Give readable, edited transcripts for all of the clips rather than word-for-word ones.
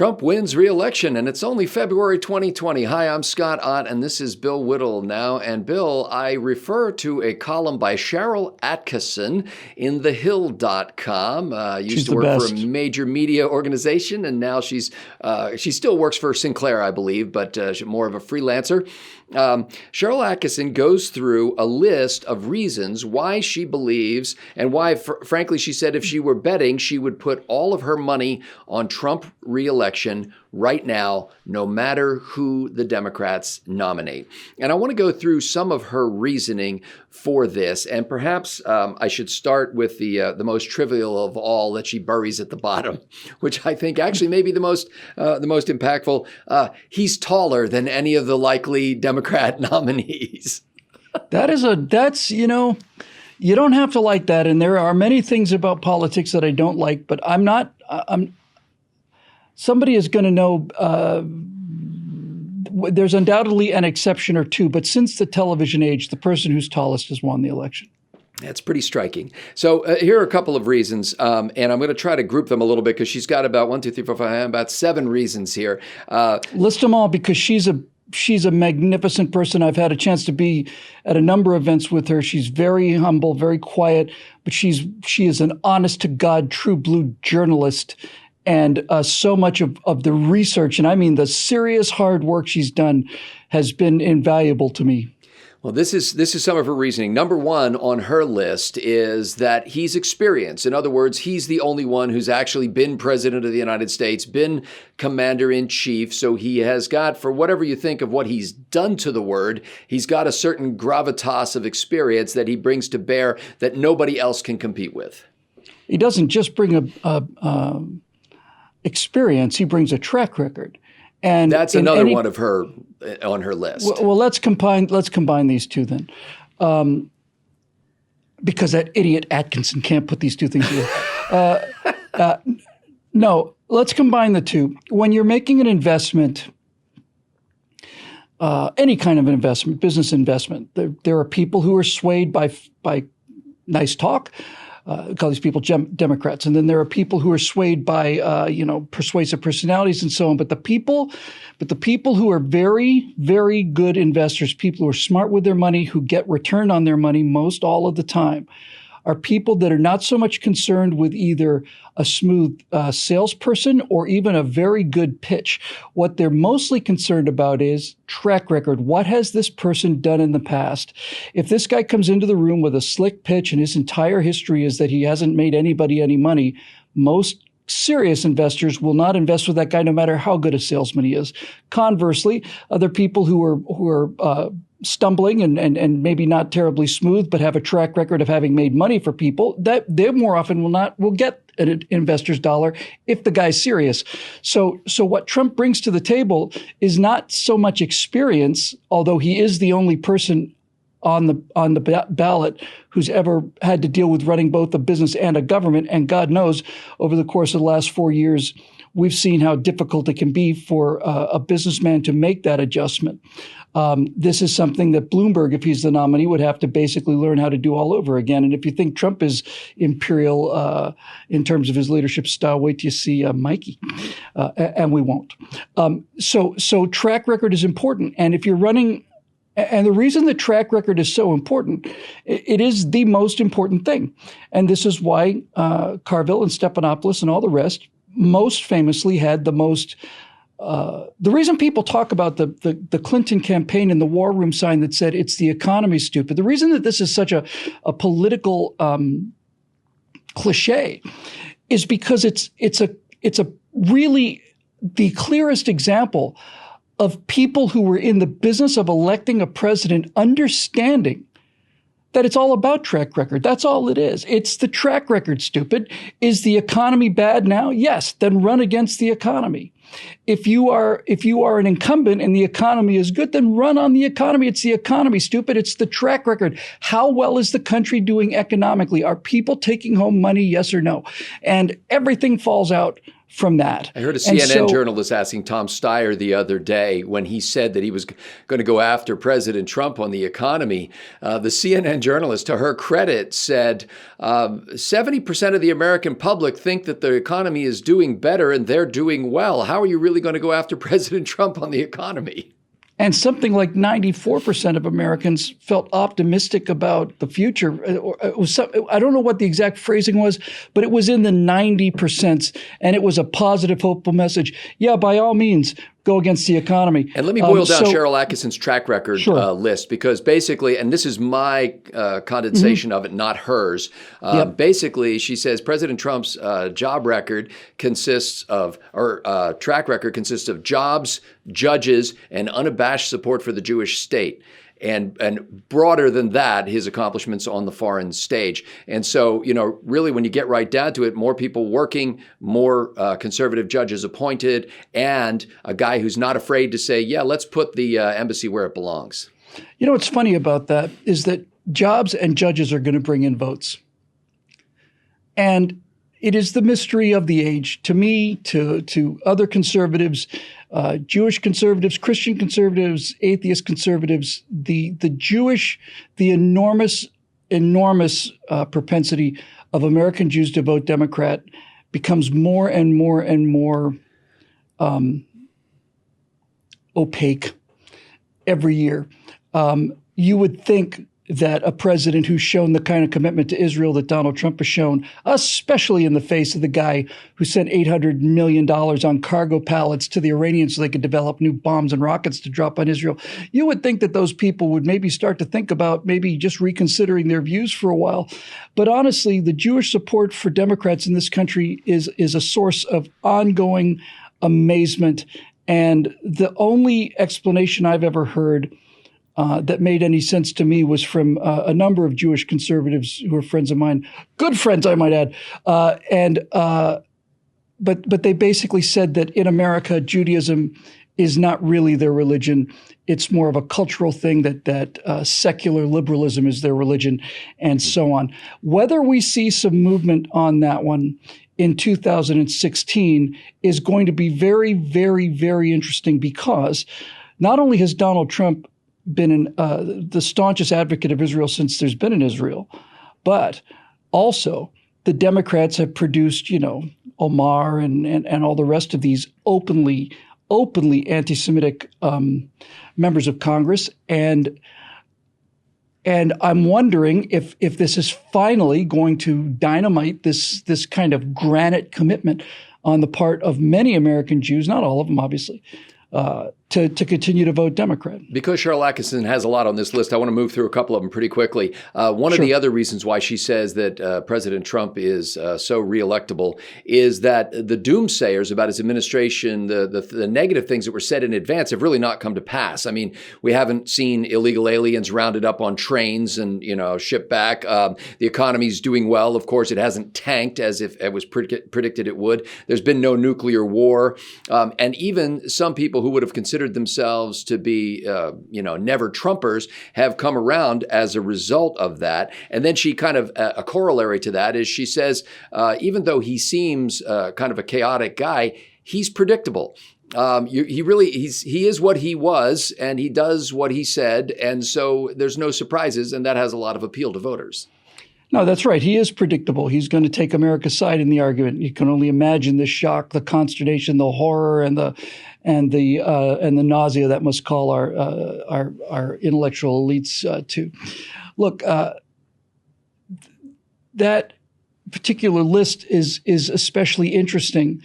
Trump wins re-election, and it's only February 2020. Hi, I'm Scott Ott, and this is Bill Whittle now. And Bill, I refer to a column by Sharyl Attkisson in thehill.com. Used to work for a major media organization, and now she still works for Sinclair, I believe, but more of a freelancer. Sharyl Attkisson goes through a list of reasons why she believes and why, frankly, she said if she were betting, she would put all of her money on Trump re-election right now, no matter who the Democrats nominate. And I want to go through some of her reasoning for this. And perhaps I should start with the most trivial of all that she buries at the bottom, which I think actually may be the most impactful. He's taller than any of the likely Democrat nominees. You don't have to like that. And there are many things about politics that I don't like, but somebody is going to know there's undoubtedly an exception or two, but since the television age, the person who's tallest has won the election. That's pretty striking. So here are a couple of reasons, and I'm going to try to group them a little bit because she's got about 7 reasons here. List them all because she's a magnificent person. I've had a chance to be at a number of events with her. She's very humble, very quiet, but she is an honest to God, true blue journalist. And so much of the research, and I mean the serious hard work she's done, has been invaluable to me. Well, this is some of her reasoning. Number one on her list is that he's experienced. In other words, he's the only one who's actually been president of the United States, been commander in chief. So he has got, for whatever you think of what he's done to the word, he's got a certain gravitas of experience that he brings to bear that nobody else can compete with. He doesn't just bring a experience, he brings a track record. And that's another one of her on her list. Well, let's combine these two then. Because that idiot Atkinson can't put these two things together. No, let's combine the two. When you're making an investment, any kind of an investment, business investment, there are people who are swayed by nice talk. Call these people Democrats. And then there are people who are swayed by, persuasive personalities and so on. But the people who are very, very good investors, people who are smart with their money, who get return on their money most all of the time, are people that are not so much concerned with either a smooth salesperson or even a very good pitch. What they're mostly concerned about is track record. What has this person done in the past? If this guy comes into the room with a slick pitch and his entire history is that he hasn't made anybody any money, most serious investors will not invest with that guy no matter how good a salesman he is. Conversely, other people who are stumbling and maybe not terribly smooth, but have a track record of having made money for people, that they more often will get an investor's dollar if the guy's serious. So what Trump brings to the table is not so much experience, although he is the only person on the ballot who's ever had to deal with running both a business and a government. And God knows, over the course of the last 4 years, we've seen how difficult it can be for a businessman to make that adjustment. This is something that Bloomberg, if he's the nominee, would have to basically learn how to do all over again. And if you think Trump is imperial in terms of his leadership style, wait till you see Mikey. And we won't. So track record is important. And if you're running, and the reason the track record is so important, it is the most important thing. And this is why Carville and Stephanopoulos and all the rest most famously had the most. The reason people talk about the Clinton campaign and the war room sign that said it's the economy, stupid. The reason that this is such a political cliche is because it's a really the clearest example of people who were in the business of electing a president understanding that it's all about track record. That's all it is. It's the track record, stupid. Is the economy bad now? Yes. Then run against the economy. If you are an incumbent and the economy is good, then run on the economy. It's the economy, stupid. It's the track record. How well is the country doing economically? Are people taking home money? Yes or no? And everything falls out from that. I heard a CNN journalist asking Tom Steyer the other day when he said that he was going to go after President Trump on the economy. The CNN journalist, to her credit, said 70% of the American public think that the economy is doing better and they're doing well. How are you really going to go after President Trump on the economy? And something like 94% of Americans felt optimistic about the future. It was I don't know what the exact phrasing was, but it was in the 90%, and it was a positive, hopeful message. Yeah, by all means, go against the economy. And let me boil down Sharyl Attkisson's track record list, because basically, and this is my condensation of it, not hers. Basically, she says President Trump's job record consists of, or track record consists of jobs, judges, and unabashed support for the Jewish state. And broader than that, his accomplishments on the foreign stage. And so, really, when you get right down to it, more people working, more conservative judges appointed, and a guy who's not afraid to say, yeah, let's put the embassy where it belongs. What's funny about that is that jobs and judges are going to bring in votes. And it is the mystery of the age to me, to other conservatives, Jewish conservatives, Christian conservatives, atheist conservatives, the enormous propensity of American Jews to vote Democrat becomes more and more and more opaque every year. You would think that a president who's shown the kind of commitment to Israel that Donald Trump has shown, especially in the face of the guy who sent $800 million on cargo pallets to the Iranians so they could develop new bombs and rockets to drop on Israel, you would think that those people would maybe start to think about maybe just reconsidering their views for a while. But honestly, the Jewish support for Democrats in this country is a source of ongoing amazement. And the only explanation I've ever heard that made any sense to me was from a number of Jewish conservatives who are friends of mine, good friends, I might add. But they basically said that in America, Judaism is not really their religion. It's more of a cultural thing, that secular liberalism is their religion, and so on. Whether we see some movement on that one in 2016 is going to be very, very, very interesting, because not only has Donald Trump been the staunchest advocate of Israel since there's been an Israel, but also the Democrats have produced, Omar and all the rest of these openly anti-Semitic members of Congress, and I'm wondering if this is finally going to dynamite this kind of granite commitment on the part of many American Jews, not all of them, obviously, to continue to vote Democrat. Because Sharyl Attkisson has a lot on this list, I want to move through a couple of them pretty quickly. One of the other reasons why she says that President Trump is so reelectable is that the doomsayers about his administration, the negative things that were said in advance, have really not come to pass. I mean, we haven't seen illegal aliens rounded up on trains and shipped back. The economy's doing well. Of course, it hasn't tanked as if it was predicted it would. There's been no nuclear war, and even some people who would have considered themselves to be, never Trumpers have come around as a result of that. And then she kind of, a corollary to that is she says, even though he seems kind of a chaotic guy, he's predictable. He is what he was, and he does what he said. And so there's no surprises, and that has a lot of appeal to voters. No, that's right. He is predictable. He's going to take America's side in the argument. You can only imagine the shock, the consternation, the horror, and the nausea that must call our intellectual elites to. Look, that particular list is especially interesting.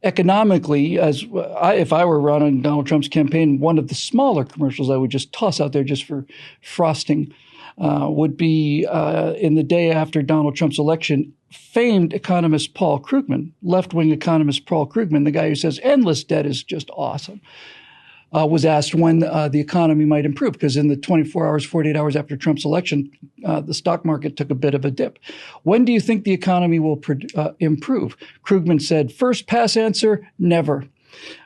Economically, if I were running Donald Trump's campaign, one of the smaller commercials I would just toss out there just for frosting would be in the day after Donald Trump's election, famed economist Paul Krugman, left-wing economist Paul Krugman, the guy who says endless debt is just awesome, was asked when the economy might improve, because in the 24 hours, 48 hours after Trump's election, the stock market took a bit of a dip. When do you think the economy will improve? Krugman said, first pass answer, never.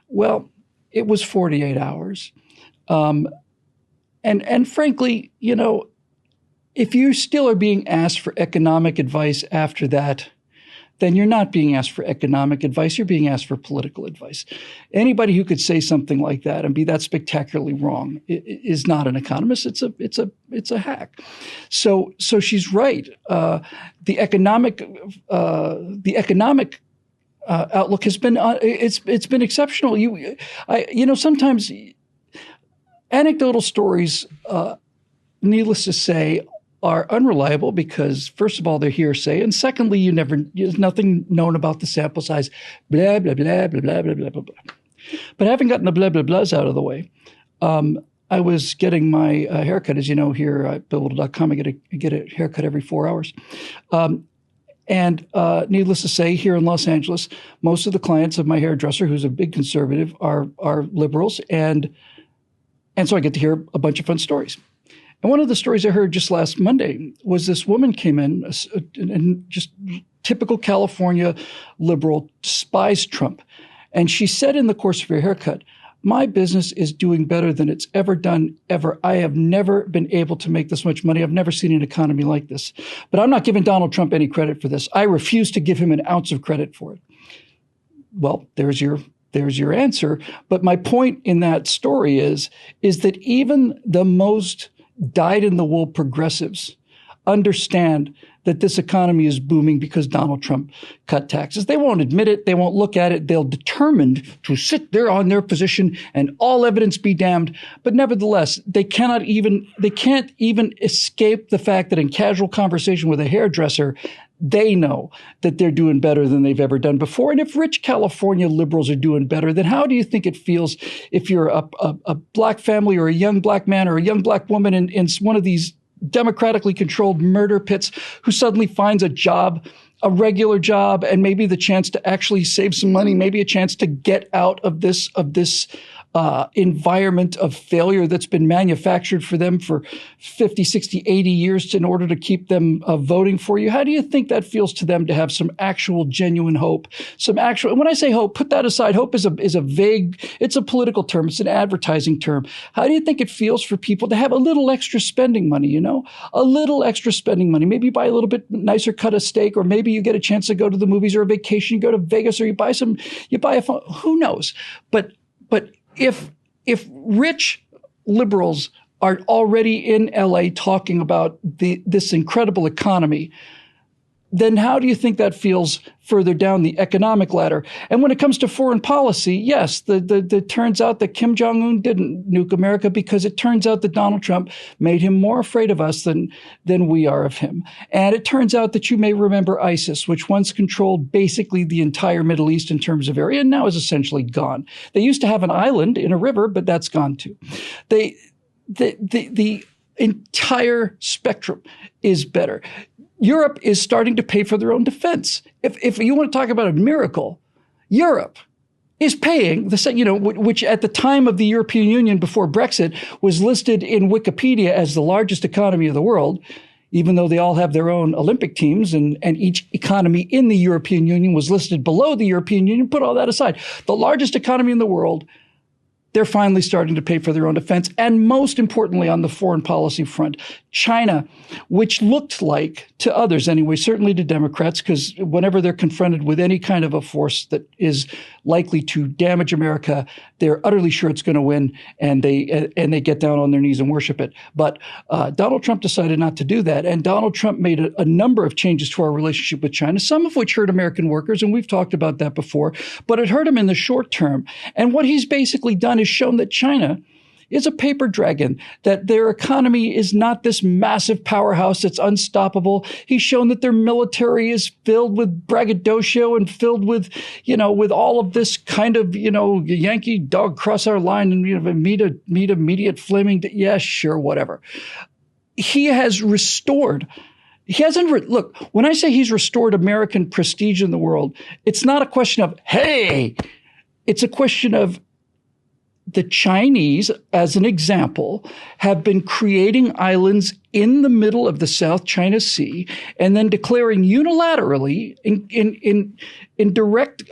Well, it was 48 hours. And frankly, if you still are being asked for economic advice after that, then you're not being asked for economic advice. You're being asked for political advice. Anybody who could say something like that and be that spectacularly wrong is not an economist. It's a hack. So she's right. The economic outlook has been it's been exceptional. Sometimes anecdotal stories, needless to say, are unreliable because, first of all, they're hearsay, and secondly, there's nothing known about the sample size. Blah blah blah blah blah blah blah blah blah. But having gotten the blah blah blahs out of the way, I was getting my haircut, as you know, here at Whittle.com. I get a haircut every 4 hours. And needless to say, here in Los Angeles, most of the clients of my hairdresser, who's a big conservative, are liberals, and so I get to hear a bunch of fun stories. And one of the stories I heard just last Monday was this woman came in, and just typical California liberal, despised Trump. And she said in the course of her haircut, "My business is doing better than it's ever done, ever. I have never been able to make this much money. I've never seen an economy like this. But I'm not giving Donald Trump any credit for this. I refuse to give him an ounce of credit for it." Well, there's your answer. But my point in that story is that even the most dyed-in-the-wool progressives understand that this economy is booming because Donald Trump cut taxes. They won't admit it. They won't look at it. They'll determined to sit there on their position and all evidence be damned. But nevertheless, they can't even escape the fact that in casual conversation with a hairdresser, they know that they're doing better than they've ever done before. And if rich California liberals are doing better, then how do you think it feels if you're a black family or a young black man or a young black woman in one of these democratically controlled murder pits who suddenly finds a job, a regular job, and maybe the chance to actually save some money, maybe a chance to get out of this environment of failure that's been manufactured for them for 50, 60, 80 years in order to keep them voting for you? How do you think that feels to them to have some actual genuine hope? When I say hope, put that aside. Hope is a vague, it's a political term. It's an advertising term. How do you think it feels for people to have a little extra spending money, a little extra spending money? Maybe you buy a little bit nicer cut of steak, or maybe you get a chance to go to the movies or a vacation, you go to Vegas, or you buy a phone. Who knows? But if rich liberals are already in LA talking about this incredible economy, then how do you think that feels further down the economic ladder? And when it comes to foreign policy, yes, the turns out that Kim Jong-un didn't nuke America because it turns out that Donald Trump made him more afraid of us than we are of him. And it turns out that you may remember ISIS, which once controlled basically the entire Middle East in terms of area, and now is essentially gone. They used to have an island in a river, but that's gone too. The entire spectrum is better. Europe is starting to pay for their own defense. If you want to talk about a miracle, Europe is paying which at the time of the European Union before Brexit was listed in Wikipedia as the largest economy of the world, even though they all have their own Olympic teams and each economy in the European Union was listed below the European Union. Put all that aside. The largest economy in the world, they're finally starting to pay for their own defense. And most importantly, on the foreign policy front, China, which looked like, to others anyway, certainly to Democrats, because whenever they're confronted with any kind of a force that is likely to damage America, they're utterly sure it's going to win, and they get down on their knees and worship it. But Donald Trump decided not to do that. And Donald Trump made a number of changes to our relationship with China, some of which hurt American workers, and we've talked about that before, but it hurt him in the short term. And what he's basically done is shown that China is a paper dragon, that their economy is not this massive powerhouse that's unstoppable. He's shown that their military is filled with braggadocio and filled with, with all of this kind of, Yankee dog cross our line and meet immediate flaming. Yeah, sure, whatever. He has restored. He hasn't. Look, when I say he's restored American prestige in the world, it's not a question of, hey, it's a question of, the Chinese, as an example, have been creating islands in the middle of the South China Sea and then declaring unilaterally in direct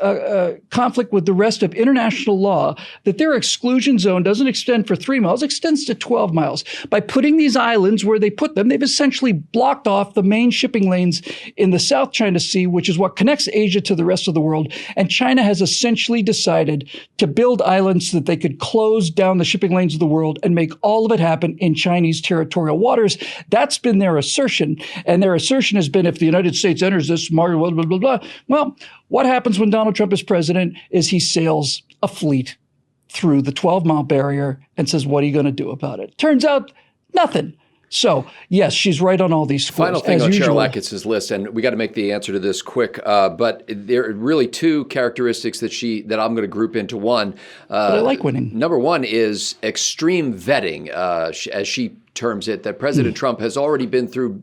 conflict with the rest of international law that their exclusion zone doesn't extend for 3 miles, extends to 12 miles. By putting these islands where they put them, they've essentially blocked off the main shipping lanes in the South China Sea, which is what connects Asia to the rest of the world. And China has essentially decided to build islands so that they could close down the shipping lanes of the world and make all of it happen in Chinese territorial waters. That's been their assertion. And their assertion has been, if the United States enters this, blah, blah, blah, blah, blah. Well, what happens when Donald Trump is president is he sails a fleet through the 12-mile barrier and says, what are you going to do about it? Turns out nothing. So, yes, she's right on all these scores. Final thing on Sharyl Attkisson's list, and we got to make the answer to this quick, but there are really two characteristics that I'm going to group into one. But I like winning. Number one is extreme vetting, as she terms it, that President Trump has already been through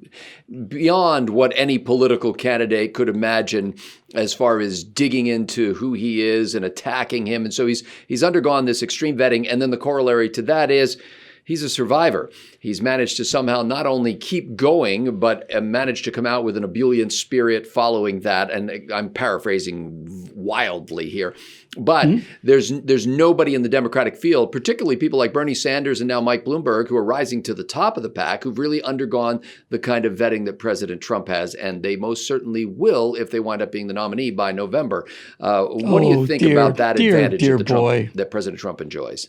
beyond what any political candidate could imagine as far as digging into who he is and attacking him. And so he's undergone this extreme vetting. And then the corollary to that is he's a survivor. He's managed to somehow not only keep going, but managed to come out with an ebullient spirit following that. And I'm paraphrasing wildly here. But there's nobody in the Democratic field, particularly people like Bernie Sanders and now Mike Bloomberg, who are rising to the top of the pack, who've really undergone the kind of vetting that President Trump has. And they most certainly will if they wind up being the nominee by November. What do you think about that advantage that President Trump enjoys?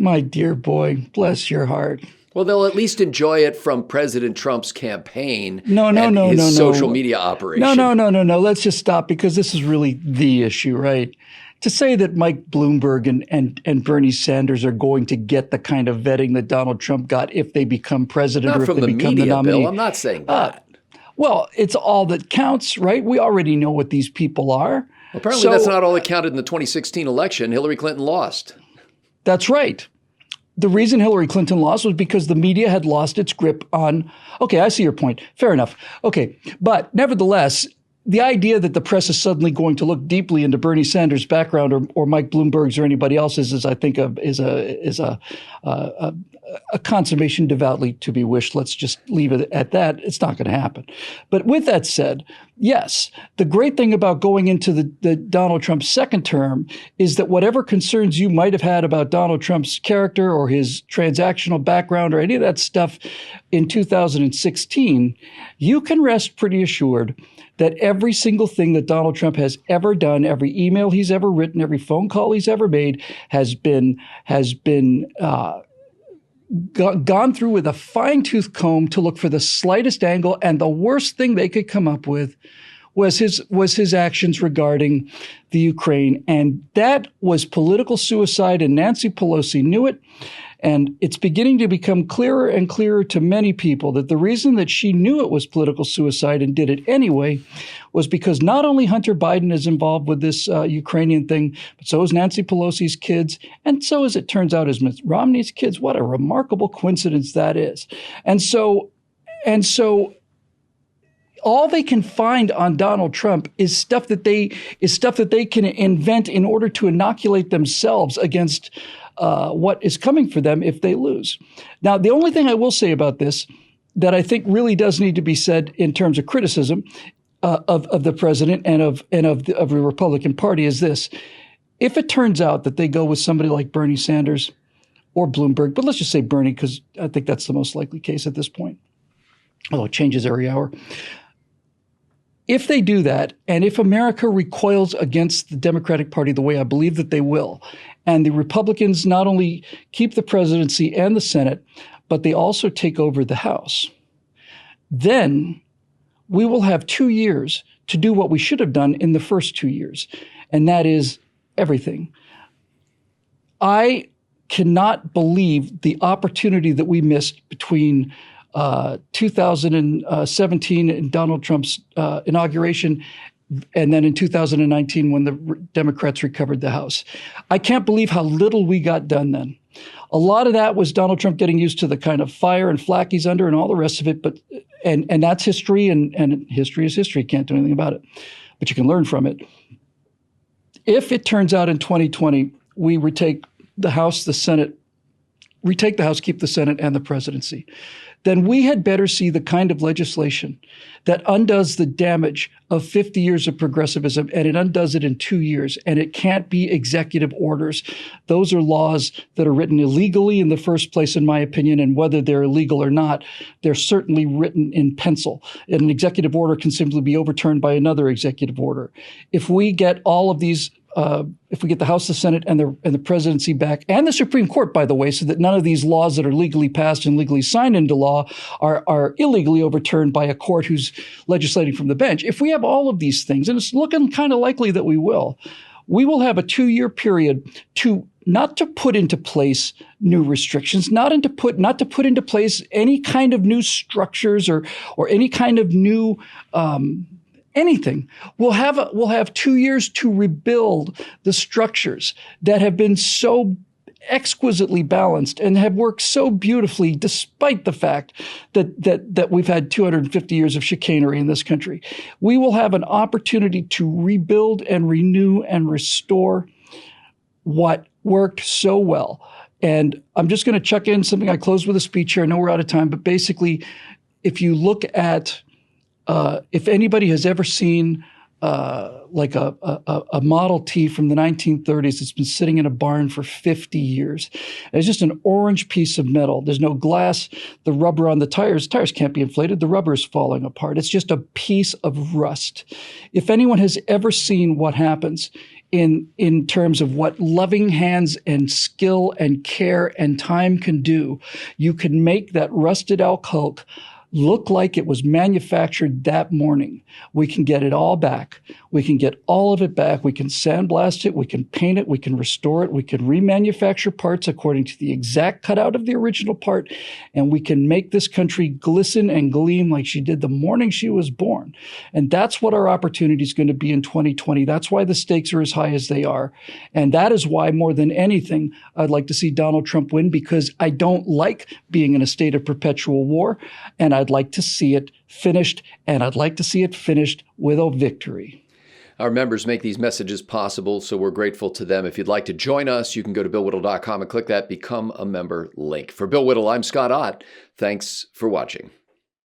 My dear boy, bless your heart. Well, they'll at least enjoy it from President Trump's campaign his social media operation. No. Let's just stop, because this is really the issue, right? To say that Mike Bloomberg and Bernie Sanders are going to get the kind of vetting that Donald Trump got if they become president or if they become the nominee. Bill, I'm not saying that. Well, it's all that counts, right? We already know what these people are. Apparently, that's not all that counted in the 2016 election. Hillary Clinton lost. That's right. The reason Hillary Clinton lost was because the media had lost its grip on, okay, I see your point. Fair enough. Okay. But nevertheless, the idea that the press is suddenly going to look deeply into Bernie Sanders' background or Mike Bloomberg's or anybody else's is a consummation devoutly to be wished. Let's just leave it at that. It's not going to happen. But with that said, yes, the great thing about going into the Donald Trump second term is that whatever concerns you might have had about Donald Trump's character or his transactional background or any of that stuff in 2016, you can rest pretty assured that every single thing that Donald Trump has ever done, every email he's ever written, every phone call he's ever made has been gone through with a fine-tooth comb to look for the slightest angle, and the worst thing they could come up with was his actions regarding the Ukraine. And that was political suicide, and Nancy Pelosi knew it. And it's beginning to become clearer and clearer to many people that the reason that she knew it was political suicide and did it anyway was because not only Hunter Biden is involved with this Ukrainian thing, but so is Nancy Pelosi's kids, and so, as it turns out, is Mitt Romney's kids. What a remarkable coincidence that is. And so all they can find on Donald Trump is stuff that they can invent in order to inoculate themselves against what is coming for them if they lose. Now, the only thing I will say about this that I think really does need to be said in terms of criticism of the president and of the Republican Party is this: if it turns out that they go with somebody like Bernie Sanders or Bloomberg, but let's just say Bernie because I think that's the most likely case at this point, although it changes every hour. If they do that, and if America recoils against the Democratic Party the way I believe that they will, and the Republicans not only keep the presidency and the Senate, but they also take over the House, then we will have 2 years to do what we should have done in the first 2 years, and that is everything. I cannot believe the opportunity that we missed between 2017 and Donald Trump's inauguration, and then in 2019 when the Democrats recovered the House. I can't believe how little we got done then. A lot of that was Donald Trump getting used to the kind of fire and flack he's under and all the rest of it. But and that's history, and history is history. Can't do anything about it, but you can learn from it. If it turns out in 2020 we retake the House, the Senate, retake the House, keep the Senate and the presidency, then we had better see the kind of legislation that undoes the damage of 50 years of progressivism, and it undoes it in 2 years. And it can't be executive orders. Those are laws that are written illegally in the first place, in my opinion, and whether they're illegal or not, they're certainly written in pencil. And an executive order can simply be overturned by another executive order. If we get all of these if we get the House, the Senate, and the presidency back, and the Supreme Court, by the way, so that none of these laws that are legally passed and legally signed into law are illegally overturned by a court who's legislating from the bench. If we have all of these things, and it's looking kind of likely that we will have a 2-year period not to put into place new restrictions, not to put into place any kind of new structures or any kind of new anything. We'll have 2 years to rebuild the structures that have been so exquisitely balanced and have worked so beautifully, despite the fact that we've had 250 years of chicanery in this country. We will have an opportunity to rebuild and renew and restore what worked so well. And I'm just going to chuck in something. I closed with a speech here. I know we're out of time, but basically, if you look at if anybody has ever seen like a Model T from the 1930s that's been sitting in a barn for 50 years, it's just an orange piece of metal. There's no glass. The rubber on the tires can't be inflated. The rubber is falling apart. It's just a piece of rust. If anyone has ever seen what happens in terms of what loving hands and skill and care and time can do, you can make that rusted out Hulk look like it was manufactured that morning. We can get it all back. We can get all of it back. We can sandblast it. We can paint it. We can restore it. We can remanufacture parts according to the exact cutout of the original part. And we can make this country glisten and gleam like she did the morning she was born. And that's what our opportunity is going to be in 2020. That's why the stakes are as high as they are. And that is why, more than anything, I'd like to see Donald Trump win, because I don't like being in a state of perpetual war. And I'd like to see it finished, and I'd like to see it finished with a victory. Our members make these messages possible, so we're grateful to them. If you'd like to join us, you can go to BillWhittle.com and click that Become a Member link. For Bill Whittle, I'm Scott Ott. Thanks for watching.